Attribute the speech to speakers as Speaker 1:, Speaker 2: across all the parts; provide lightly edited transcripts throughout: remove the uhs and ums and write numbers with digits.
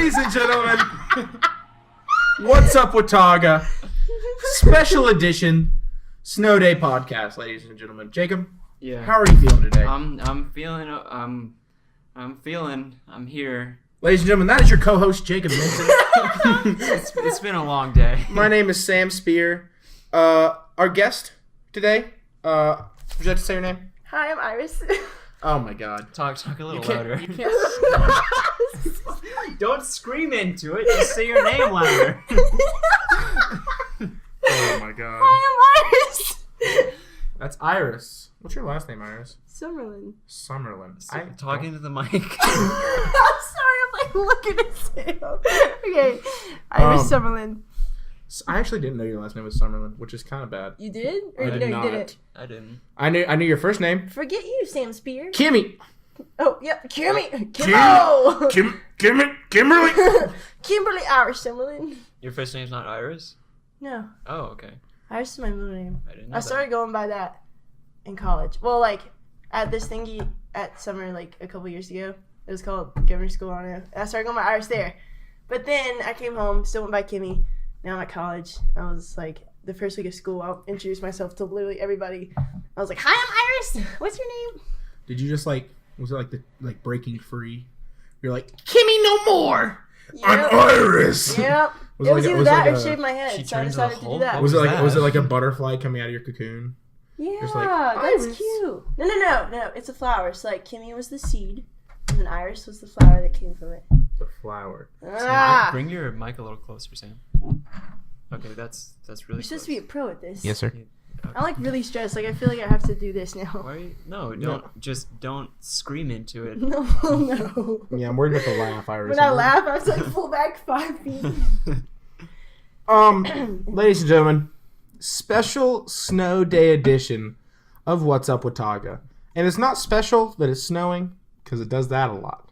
Speaker 1: Ladies and gentlemen, what's up, Watauga? Special edition Snow Day podcast, ladies and gentlemen. Jacob,
Speaker 2: yeah.
Speaker 1: How are you feeling today?
Speaker 2: I'm here.
Speaker 1: Ladies and gentlemen, that is your co-host, Jacob Minton.
Speaker 2: It's been a long day.
Speaker 1: My name is Sam Spear. Our guest today, would you like to say your name?
Speaker 3: Hi, I'm Iris.
Speaker 1: Oh my God.
Speaker 2: Talk a little louder.
Speaker 1: You can't.
Speaker 2: Don't scream into it. Just say your name louder.
Speaker 1: Oh my God.
Speaker 3: Hi, I'm Iris.
Speaker 1: That's Iris. What's your last name, Iris?
Speaker 3: Summerlin.
Speaker 1: Summerlin.
Speaker 2: Talking to the mic.
Speaker 3: I'm sorry, I'm like looking at Sam. Okay, Iris Summerlin.
Speaker 1: I actually didn't know your last name was Summerlin, which is kind of bad.
Speaker 3: You did? Or
Speaker 1: I
Speaker 3: no,
Speaker 1: did
Speaker 3: you
Speaker 1: not.
Speaker 3: didn't?
Speaker 2: I didn't.
Speaker 1: I knew your first name.
Speaker 3: Forget you, Sam Spear.
Speaker 1: Kimmy.
Speaker 3: Oh, yep, Kimmy. Kimmo.
Speaker 1: Kimberly.
Speaker 3: Kimberly Iris Summerlin.
Speaker 2: Your first name's not Iris?
Speaker 3: No.
Speaker 2: Oh, okay.
Speaker 3: Iris is my middle name.
Speaker 2: I didn't know
Speaker 3: I started going by that in college. Well, like, at this thingy at summer, like, a couple years ago. It was called Governor School on it. I started going by Iris there. But then I came home, still went by Kimmy. Now I'm at college. I was like, the first week of school, I'll introduce myself to literally everybody. I was like, hi, I'm Iris. What's your name?
Speaker 1: Did you just was it like breaking free? You're like, Kimmy no more.
Speaker 3: Yep.
Speaker 1: I'm Iris.
Speaker 3: Yep.
Speaker 1: Was
Speaker 3: It was
Speaker 1: like
Speaker 3: either that or shave my head.
Speaker 2: She
Speaker 3: So I
Speaker 2: turned into a
Speaker 3: decided to do
Speaker 2: Hulk?
Speaker 3: that.
Speaker 2: What
Speaker 1: Was it
Speaker 2: that?
Speaker 1: was it like a butterfly coming out of your cocoon?
Speaker 3: Yeah,
Speaker 1: Just like,
Speaker 3: that's
Speaker 1: Iris.
Speaker 3: cute. No. It's a flower. So like Kimmy was the seed, and then Iris was the flower that came from it.
Speaker 1: The flower.
Speaker 3: Ah,
Speaker 2: Bring your mic a little closer, Sam. Okay, that's really
Speaker 3: you're supposed to be a pro at this.
Speaker 1: Yes, sir.
Speaker 3: I'm like really stressed. Like I feel like I have to do this now.
Speaker 2: Why are you? No, don't scream into it.
Speaker 3: No.
Speaker 1: Yeah, I'm worried about the laugh, Iris.
Speaker 3: When I laugh, I was like pull back 5 feet.
Speaker 1: Ladies and gentlemen, special snow day edition of What's Up Watauga. And it's not special that it's snowing, because it does that a lot.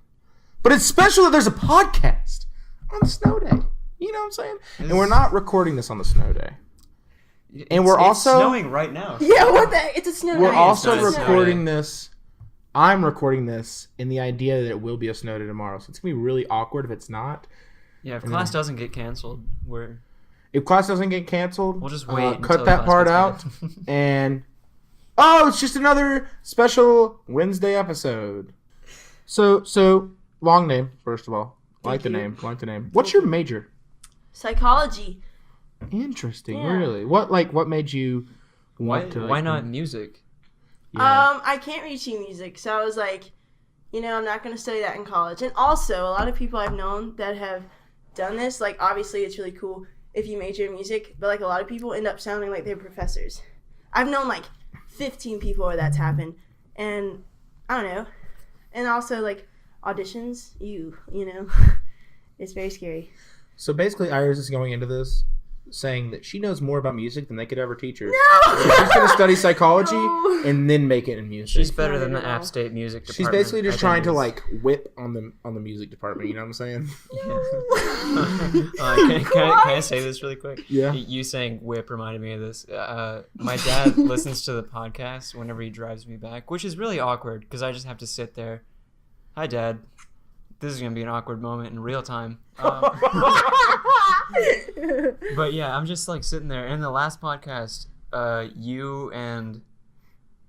Speaker 1: But it's special that there's a podcast on the snow day. You know what I'm saying? And we're not recording this on the snow day. And we're also
Speaker 2: it's snowing right now.
Speaker 3: Yeah, what the heck? It's a snow
Speaker 1: We're
Speaker 3: night.
Speaker 1: also
Speaker 2: It's not a snow
Speaker 1: recording
Speaker 2: day.
Speaker 1: this. I'm recording this in the idea that it will be a snow day tomorrow. So it's going to be really awkward if it's not.
Speaker 2: Yeah, if class doesn't get canceled,
Speaker 1: If class doesn't get canceled,
Speaker 2: we'll just wait.
Speaker 1: cut
Speaker 2: until
Speaker 1: that
Speaker 2: class
Speaker 1: part
Speaker 2: gets
Speaker 1: out.
Speaker 2: canceled.
Speaker 1: And it's just another special Wednesday episode. So long name, first of all. Like the name. What's your major?
Speaker 3: Psychology.
Speaker 1: Interesting,
Speaker 3: Yeah.
Speaker 1: really. What made you want to
Speaker 2: Why not music?
Speaker 1: Yeah.
Speaker 3: I can't really see music, so I was like, I'm not going to study that in college. And also, a lot of people I've known that have done this, like, obviously it's really cool if you major in music, but, like, a lot of people end up sounding like they're professors. I've known, like, 15 people where that's happened, and I don't know. And also, like, auditions, you know, it's very scary.
Speaker 1: So basically, Iris is going into this saying that she knows more about music than they could ever teach her.
Speaker 3: No!
Speaker 1: So she's going to study psychology
Speaker 3: No.
Speaker 1: and then make it in music.
Speaker 2: She's better than the
Speaker 3: No.
Speaker 2: App State music
Speaker 1: She's
Speaker 2: department.
Speaker 1: basically just
Speaker 2: I
Speaker 1: trying
Speaker 2: think
Speaker 1: to
Speaker 2: is-
Speaker 1: like whip on the music department. You know what I'm saying?
Speaker 2: Can I say this really quick?
Speaker 1: Yeah.
Speaker 2: You saying whip reminded me of this. My dad listens to the podcast whenever he drives me back, which is really awkward because I just have to sit there. Hi, Dad. This is gonna be an awkward moment in real time. But yeah, I'm just like sitting there. In the last podcast, you and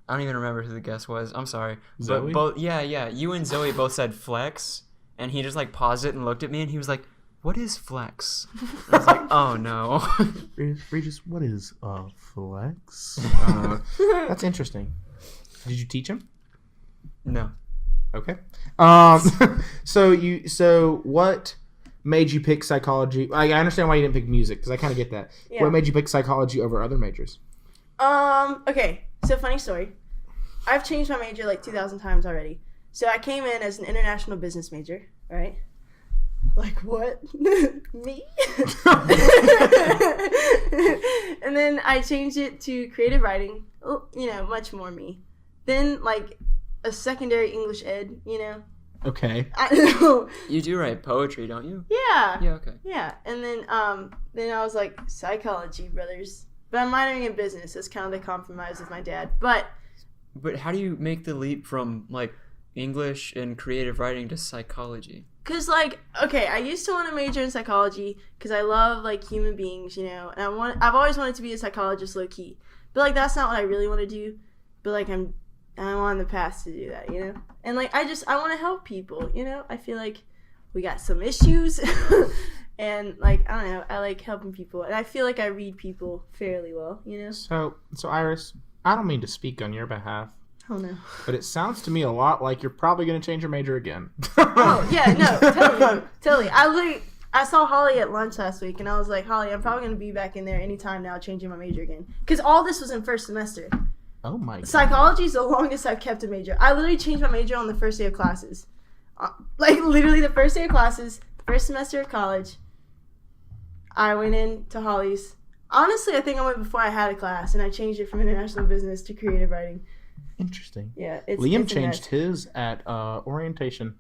Speaker 2: I don't even remember who the guest was. I'm sorry.
Speaker 1: Zoe?
Speaker 2: But both, yeah. You and Zoe both said flex, and he just like paused it and looked at me, and he was like, "What is flex?" And I was like, "Oh no."
Speaker 1: Regis, what is flex? That's interesting. Did you teach him?
Speaker 2: No.
Speaker 1: Okay. So what made you pick psychology? I understand why you didn't pick music because I kind of get that.
Speaker 3: Yeah.
Speaker 1: What made you pick psychology over other majors?
Speaker 3: Okay, so funny story. I've changed my major like 2,000 times already. So I came in as an international business major, right? Like what? Me? And then I changed it to creative writing, much more me. Then like a secondary English ed,
Speaker 1: Okay.
Speaker 3: I don't know.
Speaker 2: You do write poetry, don't you?
Speaker 3: Yeah.
Speaker 2: Yeah. Okay.
Speaker 3: Yeah, and then I was like, psychology, brothers. But I'm minoring in business. That's kind of the compromise with my dad. But
Speaker 2: But how do you make the leap from like English and creative writing to psychology?
Speaker 3: Cause like, okay, I used to want to major in psychology because I love like human beings, you know, and I've always wanted to be a psychologist low key, but like that's not what I really want to do. But like I'm on the path to do that, you know, and like I want to help people, you know. I feel like we got some issues, and like I don't know, I like helping people, and I feel like I read people fairly well, you know.
Speaker 1: So Iris, I don't mean to speak on your behalf.
Speaker 3: Oh no.
Speaker 1: But it sounds to me a lot like you're probably going to change your major again.
Speaker 3: Oh, yeah, no, totally. I saw Holly at lunch last week, and I was like, Holly, I'm probably going to be back in there anytime now changing my major again. Because all this was in first semester.
Speaker 1: Oh, my God.
Speaker 3: Psychology is the longest I've kept a major. I literally changed my major on the first day of classes. Like, literally the first day of classes, first semester of college, I went in to Holly's. Honestly, I think I went before I had a class, and I changed it from international business to creative writing.
Speaker 1: Interesting.
Speaker 3: Yeah,
Speaker 1: Liam changed his at orientation.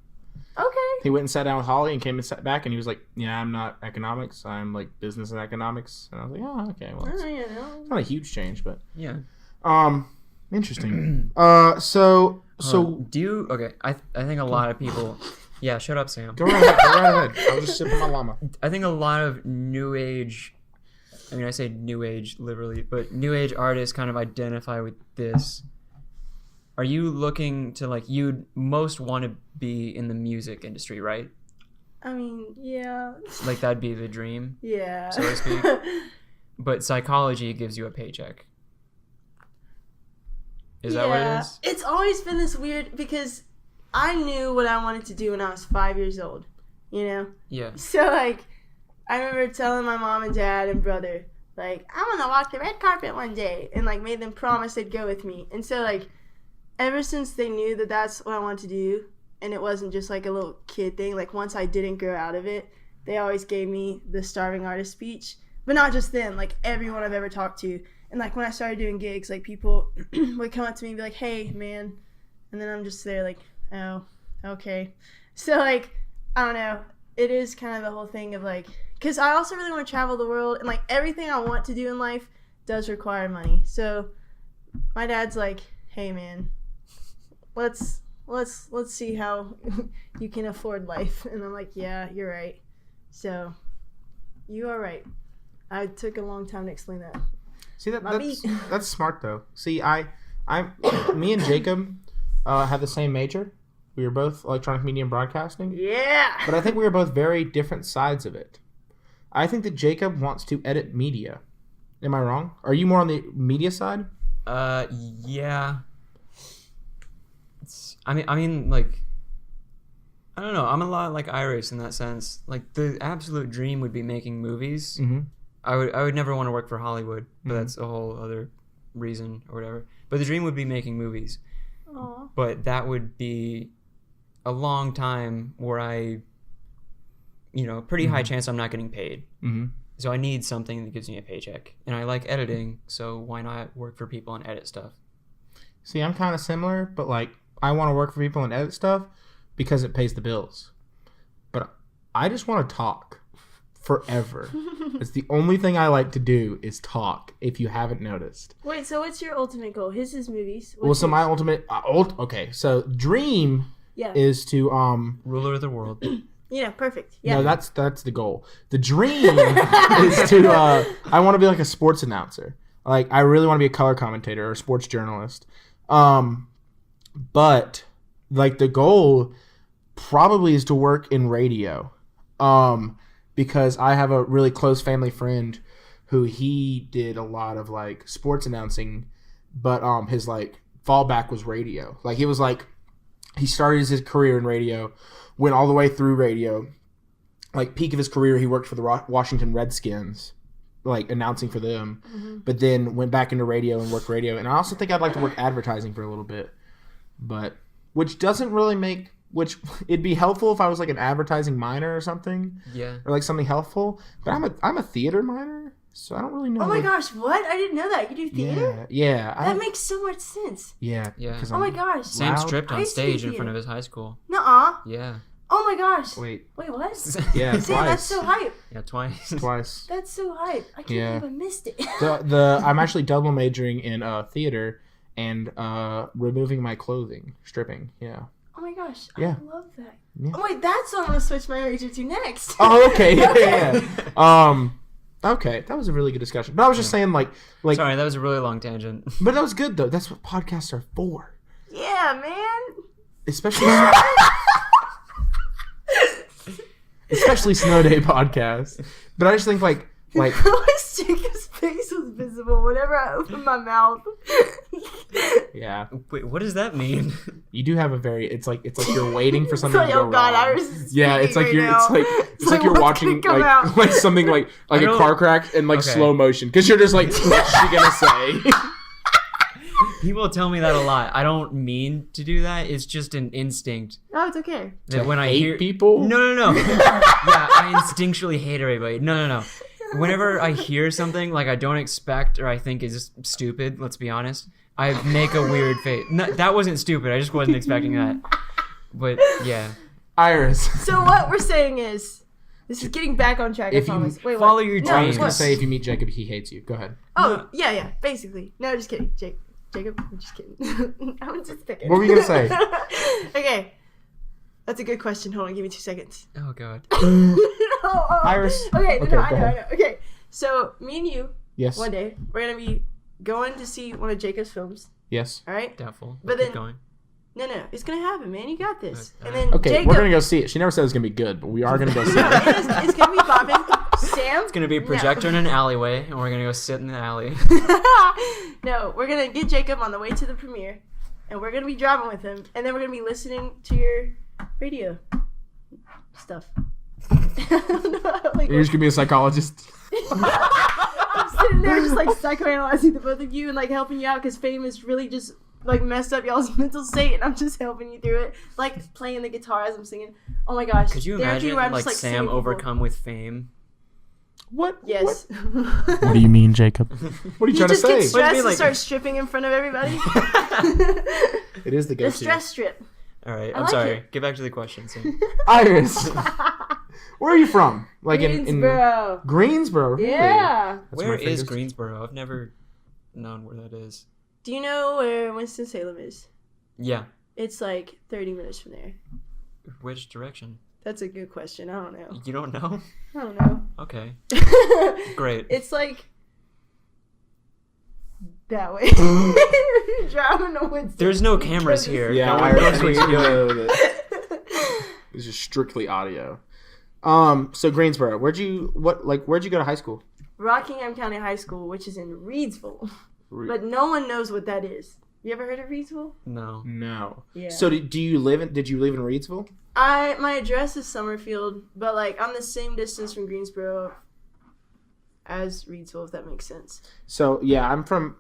Speaker 3: Okay.
Speaker 1: He went and sat down with Holly and came and sat back, and he was like, "Yeah, I'm not economics. I'm like business and economics." And I was like, "Oh, okay. Well, it's not a huge change, but
Speaker 2: Yeah.
Speaker 1: interesting." So
Speaker 2: Do you? Okay. I think a lot of people. Yeah. Shut up, Sam.
Speaker 1: go right ahead. I was just sipping my llama.
Speaker 2: I think a lot of new age. I mean, I say new age literally, but new age artists kind of identify with this. Are you looking to, like, you'd most want to be in the music industry, right?
Speaker 3: I mean, yeah.
Speaker 2: Like, that'd be the dream,
Speaker 3: Yeah.
Speaker 2: so to speak. But psychology gives you a paycheck. Is that what it is?
Speaker 3: It's always been this weird, because I knew what I wanted to do when I was 5 years old, you know?
Speaker 2: Yeah.
Speaker 3: So, like, I remember telling my mom and dad and brother, like, I want to walk the red carpet one day, and, like, made them promise they'd go with me. And so, like, ever since they knew that that's what I wanted to do, and it wasn't just like a little kid thing, like once I didn't grow out of it, they always gave me the starving artist speech. But not just them, like everyone I've ever talked to. And like when I started doing gigs, like people would come up to me and be like, "Hey, man," and then I'm just there like, "Oh, okay." So like, I don't know. It is kind of the whole thing of like, because I also really want to travel the world, and like everything I want to do in life does require money. So my dad's like, "Hey, man, let's see how you can afford life." And I'm like, "Yeah, you're right." So you are right. I took a long time to explain that.
Speaker 1: See that's smart though. See, me and Jacob have the same major. We were both electronic media and broadcasting.
Speaker 3: Yeah.
Speaker 1: But I think we were both very different sides of it. I think that Jacob wants to edit media. Am I wrong? Are you more on the media side?
Speaker 2: Yeah. I mean, like, I don't know. I'm a lot like Iris in that sense. Like, the absolute dream would be making movies.
Speaker 1: Mm-hmm.
Speaker 2: I would never want to work for Hollywood, but that's a whole other reason or whatever. But the dream would be making movies.
Speaker 3: Aww.
Speaker 2: But that would be a long time where pretty high chance I'm not getting paid.
Speaker 1: Mm-hmm.
Speaker 2: So I need something that gives me a paycheck. And I like editing, so why not work for people and edit stuff?
Speaker 1: See, I'm kind of similar, but like, I want to work for people and edit stuff because it pays the bills. But I just want to talk forever. It's the only thing I like to do is talk, if you haven't noticed.
Speaker 3: Wait, so what's your ultimate goal? His is movies.
Speaker 1: So my ultimate... okay, so dream is to...
Speaker 2: Ruler of the world.
Speaker 3: Yeah, perfect. Yeah.
Speaker 1: No, that's the goal. The dream is to... I want to be like a sports announcer. Like, I really want to be a color commentator or a sports journalist. But, like, the goal probably is to work in radio. Because I have a really close family friend who he did a lot of, like, sports announcing, but his, like, fallback was radio. Like, he was, like, he started his career in radio, went all the way through radio. Like, peak of his career, he worked for the Washington Redskins, like, announcing for them, but then went back into radio and worked radio. And I also think I'd like to work advertising for a little bit, but, which doesn't really make... Which it'd be helpful if I was like an advertising minor or something. Yeah. Or like something helpful. But I'm a theater minor, so I don't really know.
Speaker 3: Oh my gosh, what? I didn't know that. You do theater?
Speaker 1: Yeah.
Speaker 3: That makes so much sense.
Speaker 1: Yeah.
Speaker 3: Oh my gosh.
Speaker 2: Sam stripped on stage in front of his high school.
Speaker 3: Nuh-uh.
Speaker 2: Yeah.
Speaker 3: Oh my gosh.
Speaker 1: Wait,
Speaker 3: what?
Speaker 1: Yeah,
Speaker 3: Sam,
Speaker 1: twice.
Speaker 3: that's so hype.
Speaker 2: Yeah, twice.
Speaker 3: That's so hype. I can't believe I missed it.
Speaker 1: I'm actually double majoring in theater and removing my clothing, stripping. Yeah.
Speaker 3: Oh my gosh,
Speaker 1: Yeah.
Speaker 3: I love that.
Speaker 1: Yeah.
Speaker 3: Oh, wait, that's what I'm gonna switch my major to next.
Speaker 1: Oh, okay. Yeah. Okay, that was a really good discussion. But I was just saying, like,
Speaker 2: Sorry, that was a really long tangent.
Speaker 1: but that was good though. That's what podcasts are for,
Speaker 3: Yeah, man.
Speaker 1: especially Snow Day podcast. But I just think like
Speaker 3: I wish Jacob's face was visible whenever I opened my mouth.
Speaker 1: yeah,
Speaker 2: Wait, what does that mean?
Speaker 1: you do have a very. It's like you're waiting for
Speaker 3: It's
Speaker 1: something
Speaker 3: like,
Speaker 1: to go
Speaker 3: oh god,
Speaker 1: wrong.
Speaker 3: Iris is
Speaker 1: Yeah, it's like
Speaker 3: speaking
Speaker 1: you're.
Speaker 3: right now.
Speaker 1: It's like you're
Speaker 3: what's
Speaker 1: watching
Speaker 3: gonna come out?
Speaker 1: like something like
Speaker 2: I
Speaker 1: a
Speaker 2: don't-
Speaker 1: car crack in like
Speaker 2: Okay.
Speaker 1: slow motion because you're just like, what's she gonna say?
Speaker 2: People tell me that a lot. I don't mean to do that. It's just an instinct
Speaker 3: Oh, it's okay.
Speaker 2: that when I
Speaker 1: hate
Speaker 2: hear
Speaker 1: people.
Speaker 2: No. Yeah, I instinctually hate everybody. No. Whenever I hear something like I don't expect or I think is stupid, let's be honest, I make a weird face. No, that wasn't stupid. I just wasn't expecting that. But yeah,
Speaker 1: Iris.
Speaker 3: So what we're saying is, this is getting back on track. I
Speaker 1: If you
Speaker 3: promise. Wait,
Speaker 2: follow
Speaker 3: what?
Speaker 2: your
Speaker 3: No,
Speaker 1: I was
Speaker 2: dreams.
Speaker 1: gonna
Speaker 3: what?
Speaker 1: say if you meet Jacob, he hates you. Go ahead.
Speaker 3: Oh, yeah, basically. No, just kidding. Jacob, I'm just kidding. I'm just picking.
Speaker 1: What were you gonna say?
Speaker 3: Okay. That's a good question. Hold on, give me 2 seconds.
Speaker 2: oh god.
Speaker 3: Oh.
Speaker 1: Iris.
Speaker 3: Okay,
Speaker 1: Okay,
Speaker 3: no, I
Speaker 1: go
Speaker 3: know.
Speaker 1: ahead.
Speaker 3: Okay, so me and you,
Speaker 1: Yes.
Speaker 3: one day, we're gonna be going to see one of Jacob's films.
Speaker 1: Yes.
Speaker 3: All right?
Speaker 2: Doubtful.
Speaker 3: But
Speaker 2: Keep
Speaker 3: then-
Speaker 2: going.
Speaker 3: No, it's gonna happen, man. You got this.
Speaker 2: Okay,
Speaker 3: And then
Speaker 1: Okay,
Speaker 3: Jacob.
Speaker 1: we're gonna go see it. She never said it was gonna be good, but we are gonna go see
Speaker 3: No,
Speaker 1: it.
Speaker 3: it's gonna be popping. Sam.
Speaker 2: It's gonna be a projector in an alleyway, and we're gonna go sit in the alley.
Speaker 3: No, we're gonna get Jacob on the way to the premiere, and we're gonna be driving with him, and then we're gonna be listening to your radio stuff. Like,
Speaker 1: You're just gonna be a psychologist.
Speaker 3: I'm sitting there just like psychoanalyzing the both of you and like helping you out because fame is really just like messed up y'all's mental state, and I'm just helping you through it, like playing the guitar as I'm singing. Oh my gosh!
Speaker 2: Could you
Speaker 3: Therapy
Speaker 2: imagine
Speaker 3: where I'm
Speaker 2: like
Speaker 3: just,
Speaker 2: Sam
Speaker 3: seeing people.
Speaker 2: overcome with fame?
Speaker 1: What?
Speaker 3: Yes.
Speaker 1: What do you mean, Jacob? What are you
Speaker 3: You
Speaker 1: trying to
Speaker 3: just get
Speaker 1: say?
Speaker 3: stressed
Speaker 2: mean,
Speaker 3: and
Speaker 2: like-
Speaker 3: start stripping in front of everybody.
Speaker 1: It is the
Speaker 3: The
Speaker 1: go-to.
Speaker 3: stress strip.
Speaker 2: All right,
Speaker 3: I
Speaker 2: I'm
Speaker 3: like
Speaker 2: sorry.
Speaker 3: it.
Speaker 2: Get back to the question, Sam.
Speaker 1: Iris. Where are you from? Like in
Speaker 3: Greensboro.
Speaker 1: Greensboro. Really?
Speaker 3: Yeah.
Speaker 1: That's
Speaker 2: Where
Speaker 1: my
Speaker 2: is
Speaker 1: favorite.
Speaker 2: Greensboro? I've never known where that is.
Speaker 3: Do you know where Winston-Salem is?
Speaker 2: Yeah.
Speaker 3: It's like 30 minutes from there.
Speaker 2: Which direction?
Speaker 3: That's a good question. I don't know.
Speaker 2: You don't know?
Speaker 3: I don't know.
Speaker 2: Okay. Great.
Speaker 3: It's like that way. You're driving to Winston.
Speaker 2: There's no cameras here.
Speaker 1: Yeah,
Speaker 2: No one
Speaker 1: Iris
Speaker 2: knows what
Speaker 1: needs
Speaker 2: you're
Speaker 1: to
Speaker 2: doing.
Speaker 1: know that this is strictly audio. So Greensboro, where'd you go to high school?
Speaker 3: Rockingham County High School, which is in Reedsville, but no one knows what that is. You ever heard of Reedsville?
Speaker 2: No.
Speaker 1: No.
Speaker 3: Yeah.
Speaker 1: So did you live in Reedsville?
Speaker 3: My address is Summerfield, but like I'm the same distance from Greensboro as Reedsville, if that makes sense.
Speaker 1: So yeah, I'm from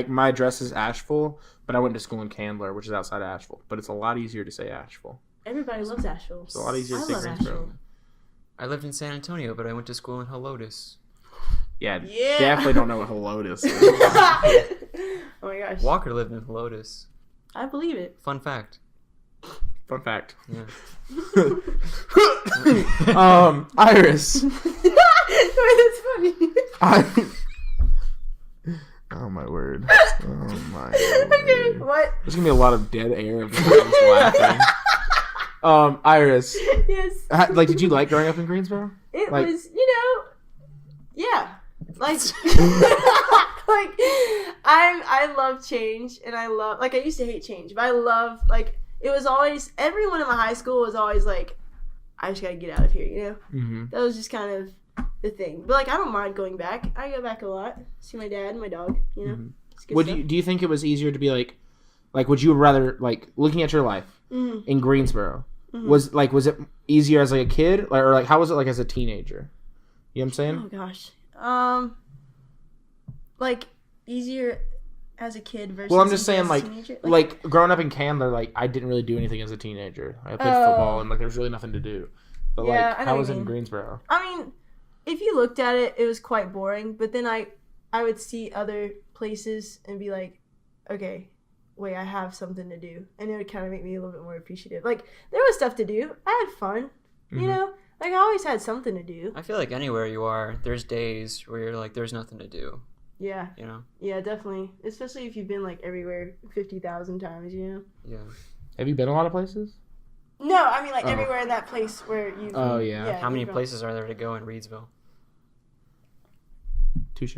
Speaker 1: my address is Asheville, but I went to school in Candler, which is outside of Asheville. But it's a lot easier to say Asheville.
Speaker 3: Everybody loves Asheville.
Speaker 1: It's a lot easier to
Speaker 3: I
Speaker 1: say
Speaker 3: love
Speaker 1: Greensboro.
Speaker 3: Asheville.
Speaker 2: I lived in San Antonio, but I went to school in Helotes.
Speaker 1: Yeah,
Speaker 3: Yeah.
Speaker 1: definitely don't know what Helotes is.
Speaker 3: Oh my gosh.
Speaker 2: Walker lived in Helotes.
Speaker 3: I believe it.
Speaker 2: Fun fact.
Speaker 1: Fun fact.
Speaker 2: Yeah.
Speaker 1: Iris.
Speaker 3: Wait, that's funny.
Speaker 1: Oh my word. Oh my word.
Speaker 3: Okay, what?
Speaker 1: There's gonna be a lot of dead air of just laughing. Iris,
Speaker 3: Yes.
Speaker 1: did you like growing up in Greensboro?
Speaker 3: It
Speaker 1: Like-
Speaker 3: was, yeah. Like, I love change, and I used to hate change, but I love, it was always, everyone in my high school was always like, I just gotta get out of here,
Speaker 1: Mm-hmm.
Speaker 3: That was just kind of the thing. But, I don't mind going back. I go back a lot. See my dad and my dog,
Speaker 1: Mm-hmm.
Speaker 3: It's good stuff.
Speaker 1: Do you think it was easier to be like, would you rather, looking at your life
Speaker 3: Mhm.
Speaker 1: in Greensboro,
Speaker 3: Mhm.
Speaker 1: was it easier as a kid, or how was it as a teenager? You know what I'm saying?
Speaker 3: Oh, gosh. Easier as a kid versus
Speaker 1: Well, I'm just
Speaker 3: easier
Speaker 1: saying,
Speaker 3: as a teenager?
Speaker 1: growing up in Candler, I didn't really do anything as a teenager. I played football, and there was really nothing to do. But
Speaker 3: Yeah, I know
Speaker 1: how
Speaker 3: what
Speaker 1: was
Speaker 3: you
Speaker 1: it in
Speaker 3: mean.
Speaker 1: Greensboro?
Speaker 3: I mean, if you looked at it, it was quite boring. But then I would see other places and be like, okay, wait, I have something to do, and it would kind of make me a little bit more appreciative. There was stuff to do. I had fun, you know. I always had something to do.
Speaker 2: I feel like anywhere you are, there's days where you're like, there's nothing to do.
Speaker 3: Yeah,
Speaker 2: You know?
Speaker 3: yeah, definitely. Especially if you've been everywhere 50,000 times,
Speaker 2: Yeah.
Speaker 1: Have you been a lot of places?
Speaker 3: No, I mean like
Speaker 1: Oh.
Speaker 3: everywhere in that place where you.
Speaker 1: Oh, yeah.
Speaker 2: How many
Speaker 3: you've gone.
Speaker 2: places are there to go in Reedsville?
Speaker 1: Touche.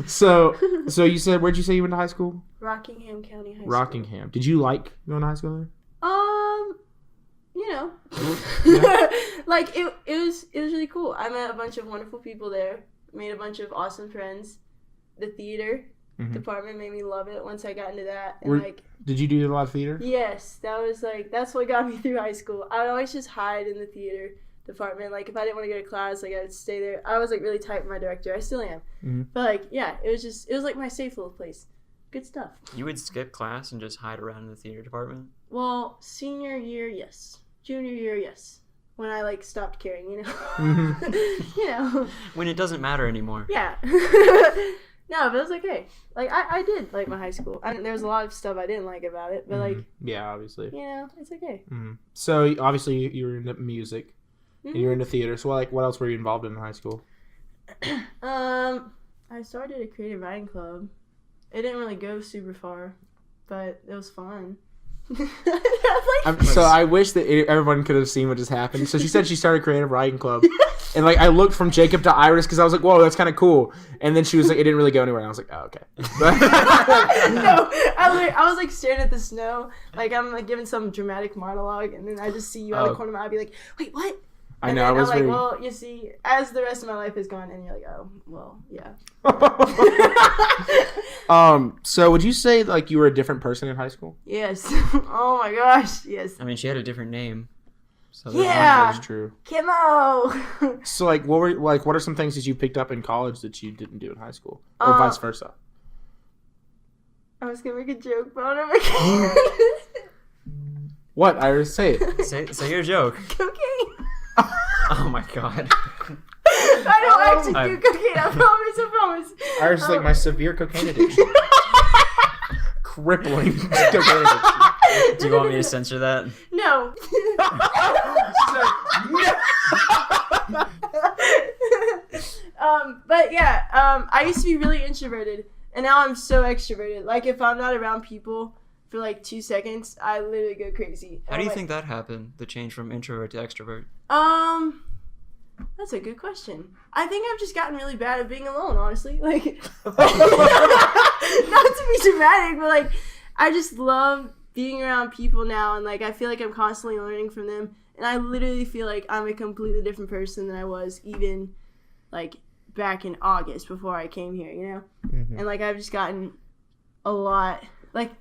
Speaker 1: So you said, where'd you say you went to high school?
Speaker 3: Rockingham County High School.
Speaker 1: Rockingham. Did you like going to high school there?
Speaker 3: You know,
Speaker 1: Yeah.
Speaker 3: like it was really cool. I met a bunch of wonderful people there. Made a bunch of awesome friends. The theater department made me love it once I got into that. And
Speaker 1: Did you do a lot of theater?
Speaker 3: yes, that's what got me through high school. I would always just hide in the theater department. Like if I didn't want to go to class, like I'd stay there. I was like really tight with my director. I still am. But like it was like my safe little place. Good stuff.
Speaker 2: You would skip class and just hide around in the theater department?
Speaker 3: Well, senior year, yes. Junior year, yes. When I like stopped caring, you know. You know.
Speaker 2: When it doesn't matter anymore.
Speaker 3: Yeah. No, but it was okay. Like I did like my high school. I mean, there was a lot of stuff I didn't like about it, but like
Speaker 1: yeah, obviously.
Speaker 3: you know, it's okay.
Speaker 1: So obviously you were into music, and you were into theater. So what else were you involved in high school?
Speaker 3: I started a creative writing club. It didn't really go super far, but it was fun.
Speaker 1: So I wish that everyone could have seen what just happened. So she said she started a creative writing club, and like I looked from Jacob to Iris because I was like, "Whoa, that's kind of cool." And then she was like, "It didn't really go anywhere." And I was like, "Oh, okay."
Speaker 3: No, I was like staring at the snow, like I'm like giving some dramatic monologue, and then I just see you out of the corner of my eye, be like, "Wait, what?"
Speaker 1: I
Speaker 3: And
Speaker 1: know.
Speaker 3: then
Speaker 1: I was
Speaker 3: I'm like,
Speaker 1: very.
Speaker 3: well, you see, as the rest of my life is gone, and you're like, oh, well, yeah.
Speaker 1: So would you say like you were a different person in high school?
Speaker 3: Yes. Oh my gosh. Yes.
Speaker 2: I mean, she had a different name. So
Speaker 3: Yeah.
Speaker 1: That's true.
Speaker 3: Kimmo.
Speaker 1: So like, what are some things that you picked up in college that you didn't do in high school, or vice versa?
Speaker 3: I was gonna make a joke, but I don't know.
Speaker 1: What, Iris? Say it.
Speaker 2: Say your joke.
Speaker 3: Cocaine.
Speaker 2: Oh my god.
Speaker 3: I don't actually do cocaine. I promise.
Speaker 1: Iris is like my severe cocaine addiction. Crippling cocaine addiction.
Speaker 2: Do you want me to censor that?
Speaker 3: No. But yeah, I used to be really introverted, and now I'm so extroverted. Like if I'm not around people for like 2 seconds, I literally go crazy.
Speaker 2: How do you think that happened? The change from introvert to extrovert?
Speaker 3: That's a good question. I think I've just gotten really bad at being alone, honestly. Like, not to be dramatic, but like, I just love being around people now, and like, I feel like I'm constantly learning from them, and I literally feel like I'm a completely different person than I was even like back in August before I came here, you know? And like, I've just gotten a lot, like,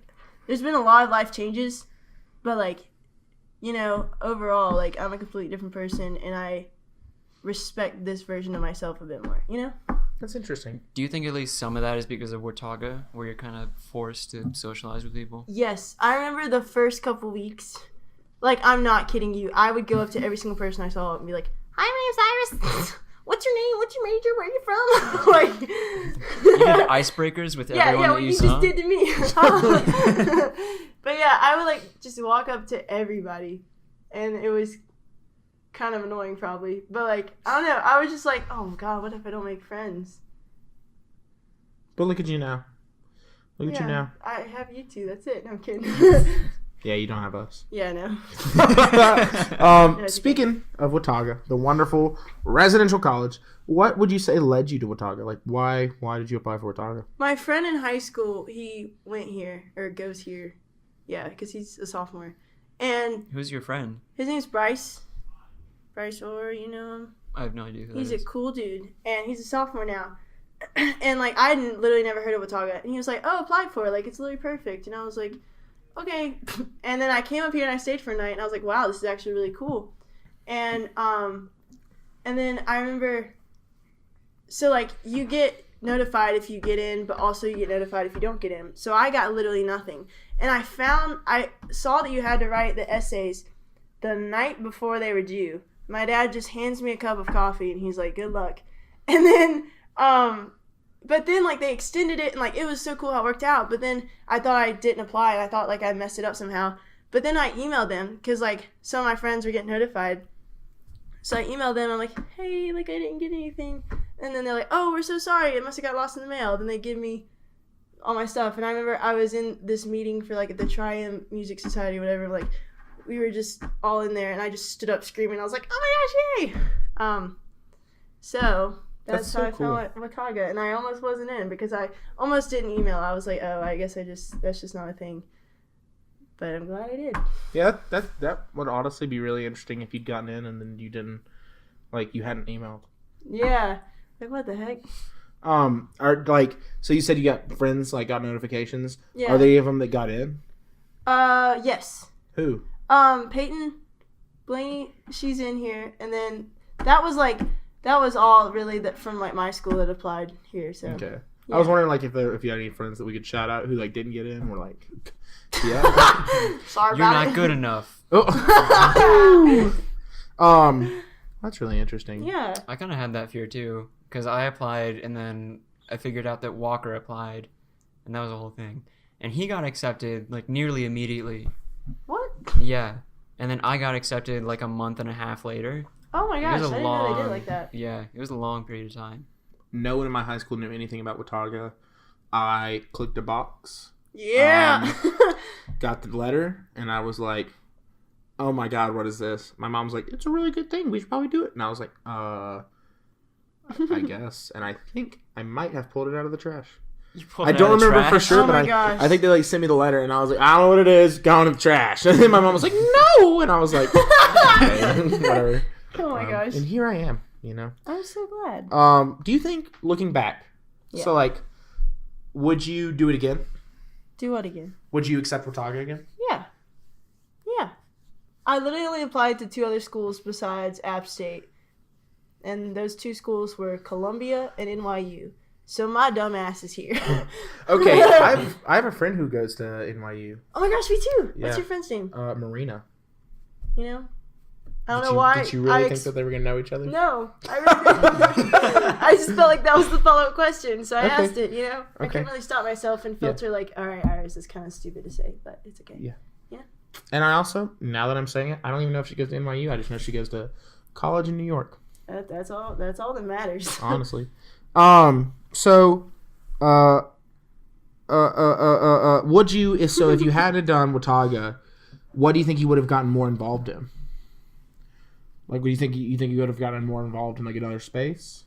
Speaker 3: there's been a lot of life changes, but like, you know, overall, like, I'm a completely different person, and I respect this version of myself a bit more, you know?
Speaker 1: That's interesting.
Speaker 2: Do you think at least some of that is because of Watauga, where you're kind of forced to socialize with people?
Speaker 3: Yes. I remember the first couple weeks, like, I'm not kidding you, I would go up to every single person I saw and be like, hi, my name's Iris. What's your name? What's your major? Where are you from? Like,
Speaker 2: You did icebreakers with everyone
Speaker 3: what
Speaker 2: that
Speaker 3: you
Speaker 2: you saw?
Speaker 3: just did to me. But yeah, I would like just walk up to everybody, and it was kind of annoying probably, but like, I don't know, I was just like, oh god, what if I don't make friends?
Speaker 1: But look at you now. Look at you now.
Speaker 3: I have you two, that's it. No, I'm kidding.
Speaker 1: Yeah, you don't have us.
Speaker 3: Yeah, I know.
Speaker 1: Speaking of Watauga, the wonderful residential college, what would you say led you to Watauga? Like, why did you apply for Watauga?
Speaker 3: My friend in high school, he went here, or goes here. Yeah, because he's a sophomore. And
Speaker 2: Who's your friend?
Speaker 3: his name's Bryce. Bryce Orr, you know him?
Speaker 2: I have no idea who that
Speaker 3: He's
Speaker 2: is.
Speaker 3: a cool dude, and he's a sophomore now. And like, I hadn't literally never heard of Watauga, and he was like, "Oh, apply for it. Like, it's literally perfect." And I was like, "Okay." And then I came up here and I stayed for a night, and I was like, "Wow, this is actually really cool." And then I remember, so like, you get notified if you get in, but also you get notified if you don't get in. So I got literally nothing, and I saw that you had to write the essays the night before they were due. My dad just hands me a cup of coffee, and he's like, "Good luck." And then, but then, like, they extended it, and, like, it was so cool how it worked out. But then I thought I didn't apply, and I thought, like, I messed it up somehow. But then I emailed them, because, like, some of my friends were getting notified. So I emailed them, I'm like, hey, like, I didn't get anything. And then they're like, oh, we're so sorry, it must have got lost in the mail. Then they give me all my stuff. And I remember I was in this meeting for, like, the Triumph Music Society or whatever, like, we were just all in there, and I just stood up screaming. I was like, "Oh my gosh, yay!" So that's
Speaker 1: so
Speaker 3: how I
Speaker 1: cool.
Speaker 3: found Watauga, and I almost wasn't in because I almost didn't email. I was like, "Oh, I guess that's just not a thing." But I'm glad I did.
Speaker 1: Yeah, that would honestly be really interesting if you'd gotten in and then you didn't, like, you hadn't emailed.
Speaker 3: Yeah. Like, what the heck?
Speaker 1: Are like, so you said you got friends like got notifications.
Speaker 3: Yeah.
Speaker 1: Are there any of them that got in?
Speaker 3: Yes.
Speaker 1: Who?
Speaker 3: Peyton Blaney, she's in here, and then that was all really that from like my school that applied here. So
Speaker 1: Okay.
Speaker 3: Yeah.
Speaker 1: I was wondering like if you had any friends that we could shout out who like didn't get in. We're like, yeah.
Speaker 3: sorry
Speaker 2: You're
Speaker 3: about
Speaker 2: not
Speaker 3: it.
Speaker 2: good enough.
Speaker 1: Oh. That's really interesting.
Speaker 3: Yeah.
Speaker 2: I kind of had that fear too, because I applied and then I figured out that Walker applied, and that was the whole thing. And he got accepted like nearly immediately.
Speaker 3: What?
Speaker 2: Yeah. And then I got accepted like a month and a half later.
Speaker 3: Oh my gosh!
Speaker 2: It
Speaker 3: I
Speaker 2: was a
Speaker 3: didn't know they did it like that.
Speaker 2: Yeah, it was a long period of time.
Speaker 1: No one in my high school knew anything about Watauga. I clicked a box,
Speaker 3: Yeah.
Speaker 1: got the letter, and I was like, "Oh my god, what is this?" My mom's like, "It's a really good thing. We should probably do it." And I was like, I guess." And I think I might have pulled it out of the trash.
Speaker 2: You pulled
Speaker 1: I
Speaker 2: it out
Speaker 1: don't
Speaker 2: of the
Speaker 1: remember for
Speaker 2: trash?
Speaker 1: sure,
Speaker 3: Oh
Speaker 1: but
Speaker 3: my gosh.
Speaker 1: I think they like sent me the letter, and I was like, "I don't know what it is. Going in the trash." And then my mom was like, "No," and I was like, "Okay, whatever."
Speaker 3: Oh my gosh!
Speaker 1: And here I am. You know.
Speaker 3: I'm so glad.
Speaker 1: Do you think, looking back, so like, would you do it again?
Speaker 3: Do what again?
Speaker 1: Would you accept Watauga again?
Speaker 3: Yeah. Yeah. I literally applied to 2 other schools besides App State. And those 2 schools were Columbia and NYU. So my dumb ass is here.
Speaker 1: Okay, I have a friend who goes to NYU.
Speaker 3: Oh my gosh, me too. What's
Speaker 1: Yeah.
Speaker 3: your friend's name?
Speaker 1: Marina.
Speaker 3: You know? I don't
Speaker 1: Did
Speaker 3: know
Speaker 1: you,
Speaker 3: why.
Speaker 1: Did you really think that they were gonna know each other?
Speaker 3: No, I really didn't. I just felt like that was the follow-up question, so I
Speaker 1: Okay.
Speaker 3: asked it, you know? I
Speaker 1: Okay.
Speaker 3: couldn't really stop myself and filter like, all right, Iris is kind of stupid to say, but it's okay.
Speaker 1: Yeah. And I also, now that I'm saying it, I don't even know if she goes to NYU. I just know she goes to college in New York.
Speaker 3: That's all that matters.
Speaker 1: Honestly. So, would you, if you hadn't done Watauga, what do you think you would have gotten more involved in? Like, what do you think you would have gotten more involved in, like, another space?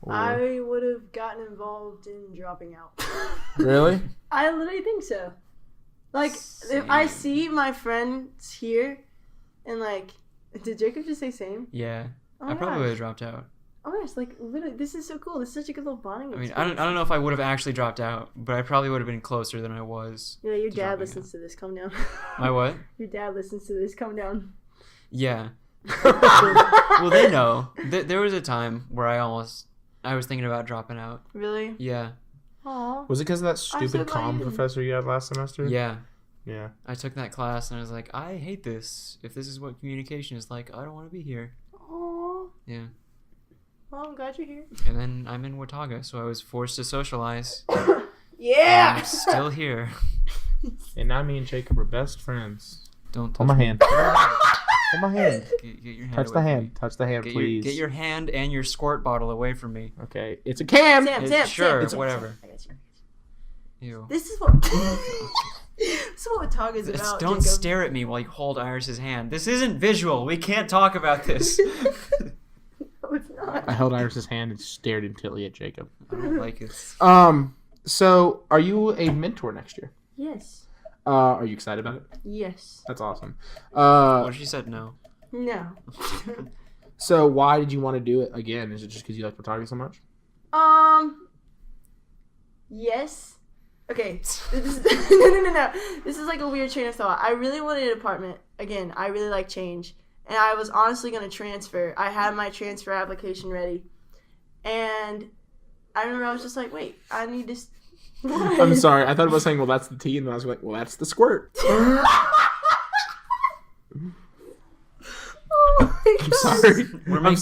Speaker 1: Or...
Speaker 3: I would have gotten involved in dropping out.
Speaker 1: Really?
Speaker 3: I literally think so. Like, if I see my friends here, and like, did Jacob just say same?
Speaker 2: Yeah.
Speaker 3: Oh my
Speaker 2: I probably
Speaker 3: gosh.
Speaker 2: would have dropped out.
Speaker 3: Oh my gosh, like, literally, this is so cool. This is such a good little bonding
Speaker 2: I mean,
Speaker 3: experience.
Speaker 2: I don't know if I would have actually dropped out, but I probably would have been closer than I was.
Speaker 3: Yeah, your
Speaker 2: to
Speaker 3: dad
Speaker 2: dropping
Speaker 3: listens to this. Calm down.
Speaker 2: My what?
Speaker 3: Your dad listens to this. Calm down.
Speaker 2: Yeah. Well, they know. There was a time where I was thinking about dropping out.
Speaker 3: Really?
Speaker 2: Yeah.
Speaker 3: Aw.
Speaker 1: Was it because of that
Speaker 3: so
Speaker 1: stupid
Speaker 3: glad
Speaker 1: comm
Speaker 3: you didn't.
Speaker 1: professor you had last semester?
Speaker 2: Yeah.
Speaker 1: Yeah.
Speaker 2: I took that class and I was like, I hate this. If this is what communication is like, I don't want to be here.
Speaker 3: Aw.
Speaker 2: Yeah.
Speaker 3: Well, I'm glad you're here.
Speaker 2: And then I'm in Watauga, so I was forced to socialize.
Speaker 3: Yeah.
Speaker 2: I'm still here.
Speaker 1: And now me and Jacob are best friends.
Speaker 2: Don't touch
Speaker 1: Hold my
Speaker 2: me.
Speaker 1: hand. Hold my hand.
Speaker 2: Get your hand
Speaker 1: Touch
Speaker 2: away
Speaker 1: the
Speaker 2: from
Speaker 1: hand.
Speaker 2: me.
Speaker 1: Touch the hand, please.
Speaker 2: Get your hand and your squirt bottle away from me.
Speaker 1: Okay. It's a can.
Speaker 3: Sam,
Speaker 2: Sure,
Speaker 3: Sam,
Speaker 2: whatever.
Speaker 3: I got you.
Speaker 2: Ew.
Speaker 3: This is what. This is what Watauga is about.
Speaker 2: Don't
Speaker 3: Jacob.
Speaker 2: stare at me while you hold Iris's hand. This isn't visual. We can't talk about this.
Speaker 3: No, it's not.
Speaker 1: I held Iris's hand and stared intently at Jacob.
Speaker 2: I don't like it.
Speaker 1: So are you a mentor next year?
Speaker 3: Yes.
Speaker 1: Are you excited about it?
Speaker 3: Yes.
Speaker 1: That's awesome.
Speaker 2: What if she said no?
Speaker 3: No.
Speaker 1: So why did you want to do it again? Is it just because you like photography so much?
Speaker 3: Yes. Okay. No. This is like a weird train of thought. I really wanted an apartment. Again, I really like change. And I was honestly going to transfer. I had my transfer application ready. And I remember I was just like, wait, I need to...
Speaker 1: I'm sorry. I thought about saying, well, that's the tea. And then I was like, well, that's the squirt.
Speaker 3: Oh my
Speaker 1: I'm
Speaker 3: gosh.
Speaker 1: sorry.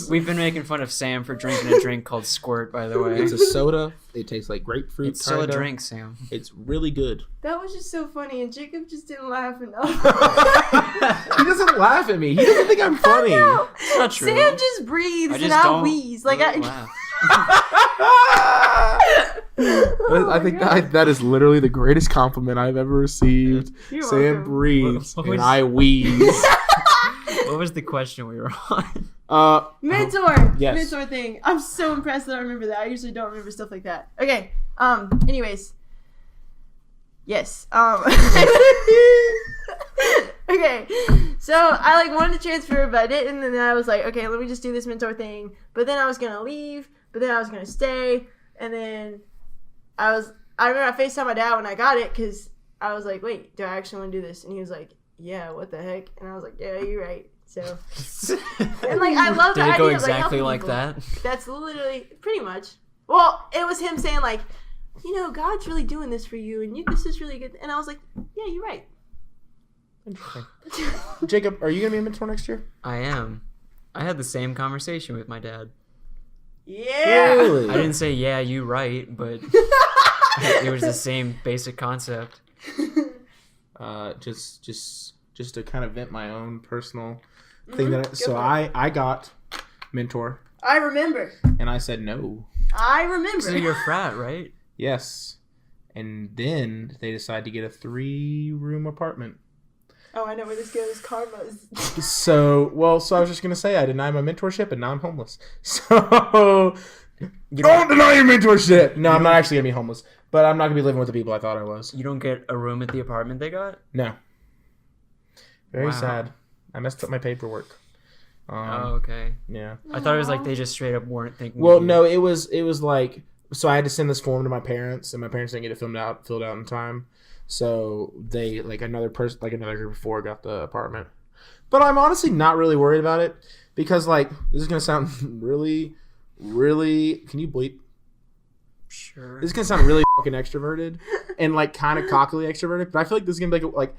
Speaker 2: We've been making fun of Sam for drinking a drink called Squirt, by the way.
Speaker 1: It's a soda. It tastes like grapefruit.
Speaker 2: It's still a
Speaker 1: kinda.
Speaker 2: drink, Sam.
Speaker 1: It's really good.
Speaker 3: That was just so funny, and Jacob just didn't laugh enough.
Speaker 1: He doesn't laugh at me. He doesn't think I'm funny.
Speaker 3: No.
Speaker 2: It's not true.
Speaker 3: Sam just breathes
Speaker 2: I
Speaker 3: and
Speaker 2: just
Speaker 3: I
Speaker 2: don't
Speaker 3: wheeze. Like
Speaker 2: really
Speaker 3: I.
Speaker 2: laugh.
Speaker 1: I think that is literally the greatest compliment I've ever received.
Speaker 3: You're
Speaker 1: Sam
Speaker 3: welcome.
Speaker 1: breathes
Speaker 2: What
Speaker 1: and
Speaker 2: was-
Speaker 1: I wheeze.
Speaker 2: What was the question we were on?
Speaker 3: Mentor.
Speaker 1: Yes.
Speaker 3: Mentor thing. I'm so impressed that I remember that. I usually don't remember stuff like that. Okay. Anyways. Yes. Okay. So I wanted to transfer, but I didn't, and then I was like, okay, let me just do this mentor thing. But then I was gonna leave, but then I was gonna stay, and then I remember I FaceTimed my dad when I got it, because I was like, wait, do I actually want to do this? And he was like, yeah, what the heck? And I was like, yeah, you're right. So, and I love
Speaker 2: Did
Speaker 3: the
Speaker 2: it go
Speaker 3: idea of,
Speaker 2: exactly
Speaker 3: helping
Speaker 2: like
Speaker 3: people.
Speaker 2: that?
Speaker 3: That's literally pretty much. Well, it was him saying God's really doing this for you, and this is really good. And I was like, yeah, you're right.
Speaker 1: Interesting. Jacob, are you gonna be a mentor next year?
Speaker 2: I am. I had the same conversation with my dad.
Speaker 3: Yeah.
Speaker 1: Really?
Speaker 2: I didn't say, yeah, you right, but it was the same basic concept.
Speaker 1: Just to kind of vent my own personal thing I got mentor
Speaker 3: I remember.
Speaker 1: and I said no.
Speaker 3: I remember.
Speaker 2: So you're a frat, right?
Speaker 1: Yes. And then they decided to get a 3-room apartment.
Speaker 3: Oh, I know where this goes. Karma's.
Speaker 1: So I was just going to say I denied my mentorship and now I'm homeless. So don't deny your mentorship. No, I'm not actually going to be homeless, but I'm not going to be living with the people I thought I was.
Speaker 2: You don't get a room at the apartment they got?
Speaker 1: No. Very
Speaker 2: Wow.
Speaker 1: sad. I messed up my paperwork.
Speaker 2: Oh, okay.
Speaker 1: Yeah.
Speaker 2: I thought it was like they just straight up weren't thinking.
Speaker 1: Well,
Speaker 2: of you.
Speaker 1: no, it was like, so I had to send this form to my parents, and my parents didn't get it filled out in time. So they another group of 4 got the apartment. But I'm honestly not really worried about it because this is gonna sound really, really. Can you bleep?
Speaker 2: Sure.
Speaker 1: This is gonna sound really fucking extroverted and kind of cockily extroverted. But I feel like this is gonna be like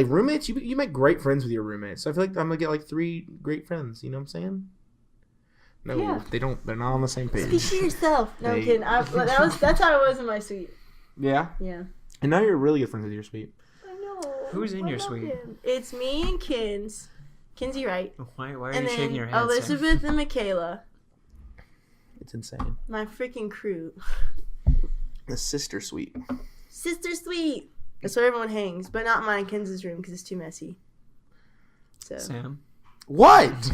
Speaker 1: roommates. You make great friends with your roommates. So I feel like I'm gonna get 3 great friends. You know what I'm saying? No,
Speaker 3: Yeah.
Speaker 1: they don't. They're not on the same page.
Speaker 3: Speak for yourself. No, I'm
Speaker 1: Hey.
Speaker 3: kidding. That's how it was in my suite.
Speaker 1: Yeah.
Speaker 3: Yeah.
Speaker 1: And now you're really good friends with your suite.
Speaker 3: I know.
Speaker 2: Who's in
Speaker 3: I
Speaker 2: your
Speaker 3: love
Speaker 2: suite?
Speaker 3: him. It's me and Kinsey Wright.
Speaker 2: Why are
Speaker 3: And
Speaker 2: you shaking
Speaker 3: then
Speaker 2: your head? Sam?
Speaker 3: Elizabeth and Michaela.
Speaker 1: It's insane.
Speaker 3: My freaking crew.
Speaker 1: The sister suite.
Speaker 3: Sister suite. That's where everyone hangs, but not mine and Kinsey's room because it's too messy. So.
Speaker 2: Sam?
Speaker 1: What?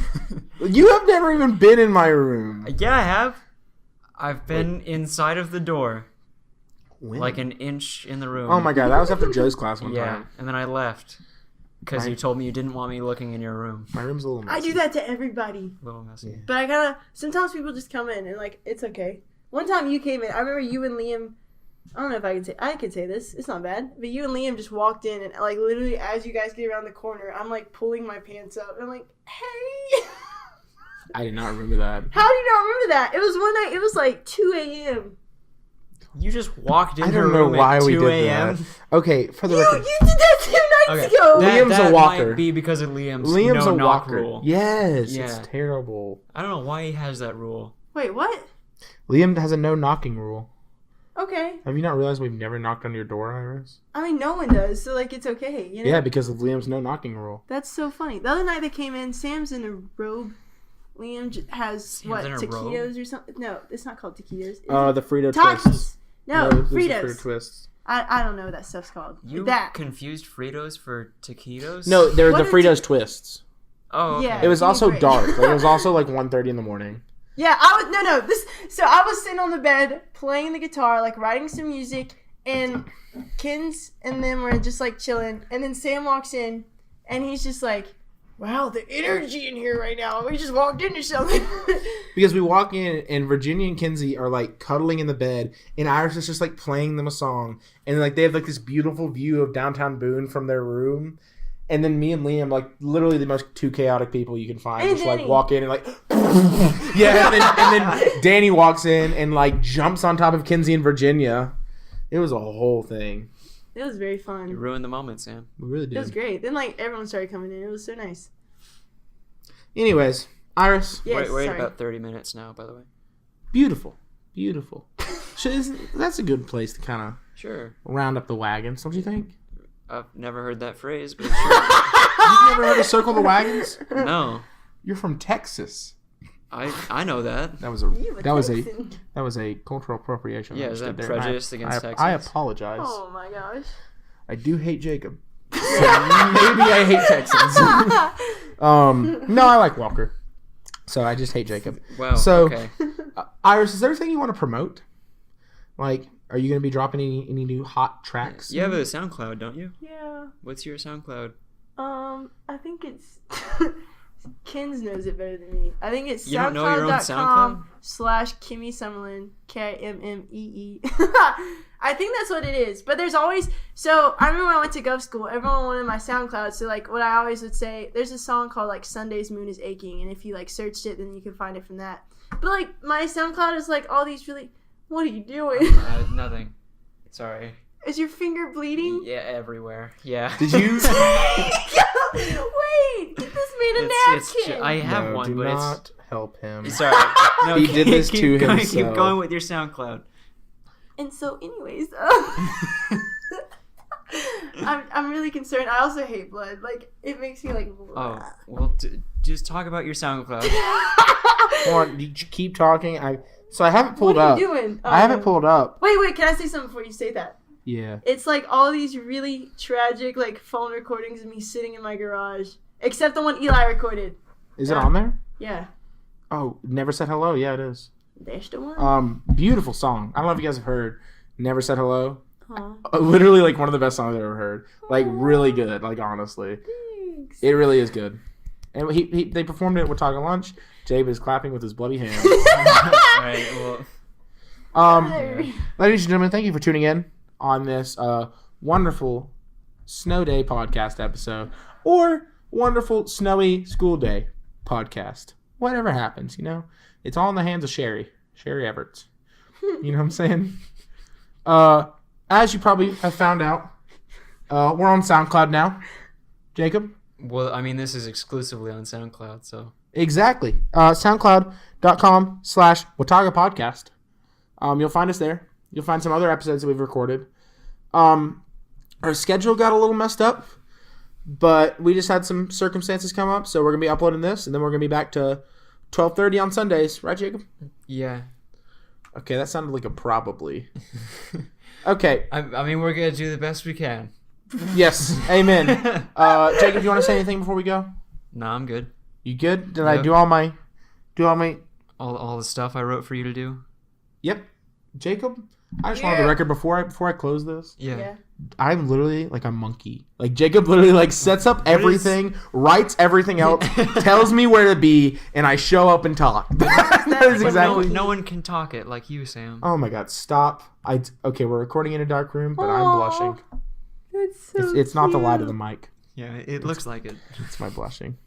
Speaker 1: You have never even been in my room.
Speaker 2: Yeah, I have. I've been inside of the door,
Speaker 1: When?
Speaker 2: like an inch in the room.
Speaker 1: Oh my god, that was after Joe's class one
Speaker 2: Yeah,
Speaker 1: time.
Speaker 2: and then I left because
Speaker 1: My-
Speaker 2: you told me you didn't want me looking in your room.
Speaker 1: My room's a little messy.
Speaker 3: I do that to everybody.
Speaker 2: A little messy.
Speaker 1: Yeah.
Speaker 3: But I kind of, sometimes people just come in and it's okay. One time you came in, I remember you and Liam, I don't know if I could say this, it's not bad, but you and Liam just walked in and literally as you guys get around the corner, I'm pulling my pants up and I'm like, hey.
Speaker 1: I did not remember that.
Speaker 3: How do you not remember that? It was one night, it was 2 a.m.
Speaker 2: You just walked in
Speaker 1: I
Speaker 2: her
Speaker 1: don't know
Speaker 2: room
Speaker 1: why
Speaker 2: at
Speaker 1: we
Speaker 2: 2
Speaker 1: did
Speaker 2: a.m.
Speaker 1: that. Okay, for the
Speaker 3: You
Speaker 1: record,
Speaker 3: did that 2 nights
Speaker 2: Okay,
Speaker 3: ago.
Speaker 1: Liam's a
Speaker 2: that
Speaker 1: walker.
Speaker 2: might be because of Liam's
Speaker 1: Liam's
Speaker 2: no
Speaker 1: a
Speaker 2: knock
Speaker 1: walker.
Speaker 2: rule.
Speaker 1: Yes,
Speaker 2: Yeah.
Speaker 1: it's terrible.
Speaker 2: I don't know why he has that rule.
Speaker 3: Wait, what?
Speaker 1: Liam has a no knocking rule.
Speaker 3: Okay.
Speaker 1: Have you not realized we've never knocked on your door, Iris?
Speaker 3: I mean, no one does, so it's okay, you know?
Speaker 1: Yeah, because of Liam's no knocking rule.
Speaker 3: That's so funny. The other night they came in, Sam's in a robe. Liam has
Speaker 2: Sam's in a
Speaker 3: taquitos or something? No, it's not called taquitos. Is
Speaker 1: The Frito
Speaker 3: it?
Speaker 1: twists.
Speaker 3: Takis. No,
Speaker 1: those are
Speaker 3: Fritos.
Speaker 1: Frito twists.
Speaker 3: I don't know what that stuff's called.
Speaker 2: You
Speaker 3: that.
Speaker 2: confused Fritos for taquitos?
Speaker 1: No, they're
Speaker 3: What
Speaker 1: the
Speaker 3: is
Speaker 1: Fritos twists.
Speaker 2: Oh, okay.
Speaker 3: Yeah.
Speaker 1: It was
Speaker 3: Give me a
Speaker 1: also
Speaker 3: break.
Speaker 1: dark. It was also 1:30 in the morning.
Speaker 3: Yeah, I was so I was sitting on the bed playing the guitar, writing some music, and Kins and them were just chilling, and then Sam walks in, and he's just like, "Wow, the energy in here right now. We just walked into something."
Speaker 1: Because we walk in and Virginia and Kinsey are cuddling in the bed, and Iris is just playing them a song, and they have this beautiful view of downtown Boone from their room, and then me and Liam literally the most 2 chaotic people you can find,
Speaker 3: And
Speaker 1: just
Speaker 3: Danny.
Speaker 1: walk in and yeah, and then Danny walks in and jumps on top of Kinsey and Virginia. It was a whole thing.
Speaker 3: It was very
Speaker 2: You
Speaker 3: fun.
Speaker 2: ruined the moment, Sam.
Speaker 1: We really
Speaker 3: It was
Speaker 1: did.
Speaker 3: great. Then everyone started coming in. It was so nice.
Speaker 1: Anyways, Iris,
Speaker 3: Yes,
Speaker 2: Wait
Speaker 3: sorry.
Speaker 2: about 30 minutes now, by the way.
Speaker 1: beautiful. That's a good place to kind of
Speaker 2: Sure.
Speaker 1: round up the wagons, don't you think?
Speaker 2: I've never heard that phrase, but sure.
Speaker 1: You've never heard of circle the wagons?
Speaker 2: No.
Speaker 1: You're from Texas.
Speaker 2: I know that.
Speaker 1: That was
Speaker 3: You
Speaker 1: a cultural appropriation.
Speaker 2: Yeah, is that
Speaker 1: there.
Speaker 2: prejudice against Texans?
Speaker 1: I apologize.
Speaker 3: Oh my gosh.
Speaker 1: I do hate Jacob. So maybe I hate Texans. No, I like Walker. So I just hate Jacob.
Speaker 2: Wow.
Speaker 1: So,
Speaker 2: Okay.
Speaker 1: Iris, is there anything you want to promote? Like, are you going to be dropping any new hot tracks?
Speaker 2: You have a SoundCloud, don't you?
Speaker 3: Yeah.
Speaker 2: What's your SoundCloud?
Speaker 3: I think it's Kins knows it better than me. I think it's
Speaker 2: You don't know your own SoundCloud?
Speaker 3: /Kimmy Summerlin, KIMMEE. I think that's what it is. But there's always, so I remember when I went to Gov School, everyone wanted my SoundCloud. So like what I always would say, there's a song called like Sunday's Moon is Aching, and if you like searched it, then you can find it from that. But like my SoundCloud is like all these really, what are you doing?
Speaker 2: Nothing. Sorry.
Speaker 3: Is your finger bleeding?
Speaker 2: Yeah, everywhere. Yeah.
Speaker 1: Did you?
Speaker 3: Wait, get this made a napkin.
Speaker 2: I have
Speaker 1: No,
Speaker 2: one,
Speaker 1: do
Speaker 2: but
Speaker 1: not help him.
Speaker 2: it's sorry. No,
Speaker 1: He did this
Speaker 2: keep
Speaker 1: to
Speaker 2: going,
Speaker 1: himself.
Speaker 2: Keep going with your SoundCloud.
Speaker 3: And so, anyways, I'm really concerned. I also hate blood. Like it makes me like.
Speaker 2: Oh, well, just talk about your SoundCloud.
Speaker 1: Come on, you keep talking. I haven't pulled
Speaker 3: What are
Speaker 1: up.
Speaker 3: you doing?
Speaker 1: I haven't pulled up.
Speaker 3: Wait. Can I say something before you say that?
Speaker 1: Yeah.
Speaker 3: It's like all these really tragic like phone recordings of me sitting in my garage, except the one Eli recorded.
Speaker 1: Is it on there?
Speaker 3: Yeah.
Speaker 1: Oh, Never Said Hello. Yeah, it is.
Speaker 3: There's the one.
Speaker 1: Beautiful song. I don't know if you guys have heard Never Said Hello.
Speaker 3: Aw.
Speaker 1: Literally like one of the best songs I've ever heard. Like really good. Like honestly,
Speaker 3: Thanks.
Speaker 1: it really is good. And they performed it at Watauga lunch. Jabe is clapping with his bloody hands.
Speaker 2: Right. Well.
Speaker 1: Ladies and gentlemen, thank you for tuning in on this wonderful snow day podcast episode, or wonderful snowy school day podcast. Whatever happens, it's all in the hands of Sherry Everts. You know what I'm saying? As you probably have found out, we're on SoundCloud now. Jacob?
Speaker 2: Well, I mean, this is exclusively on SoundCloud, so.
Speaker 1: Exactly. SoundCloud.com/Watauga podcast. You'll find us there. You'll find some other episodes that we've recorded. Our schedule got a little messed up, but we just had some circumstances come up, so we're going to be uploading this, and then we're going to be back to 12:30 on Sundays. Right, Jacob?
Speaker 2: Yeah.
Speaker 1: Okay, that sounded like a probably. Okay.
Speaker 2: I mean, we're going to do the best we can.
Speaker 1: Yes. Amen. Jacob, you want to say anything before we go?
Speaker 2: No, I'm good.
Speaker 1: You good? Did I do all my...
Speaker 2: All the stuff I wrote for you to do?
Speaker 1: Yep. Jacob, I just wanted the record before I close this.
Speaker 2: Yeah.
Speaker 1: I'm literally like a monkey. Like Jacob literally like sets up everything, writes everything else, tells me where to be, and I show up and talk. That is exactly.
Speaker 2: No one can talk it like you, Sam.
Speaker 1: Oh my God! Stop. Okay, we're recording in a dark room, but I'm blushing.
Speaker 3: That's so
Speaker 1: It's not the light of
Speaker 3: cute.
Speaker 1: the mic.
Speaker 2: Yeah, it looks like it.
Speaker 1: It's my blushing.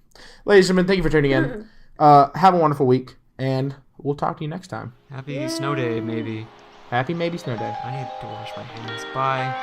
Speaker 1: Ladies and gentlemen, thank you for tuning in. Have a wonderful week, and we'll talk to you next time.
Speaker 2: Happy snow day, maybe.
Speaker 1: Happy maybe snow day.
Speaker 2: I need to wash my hands. Bye.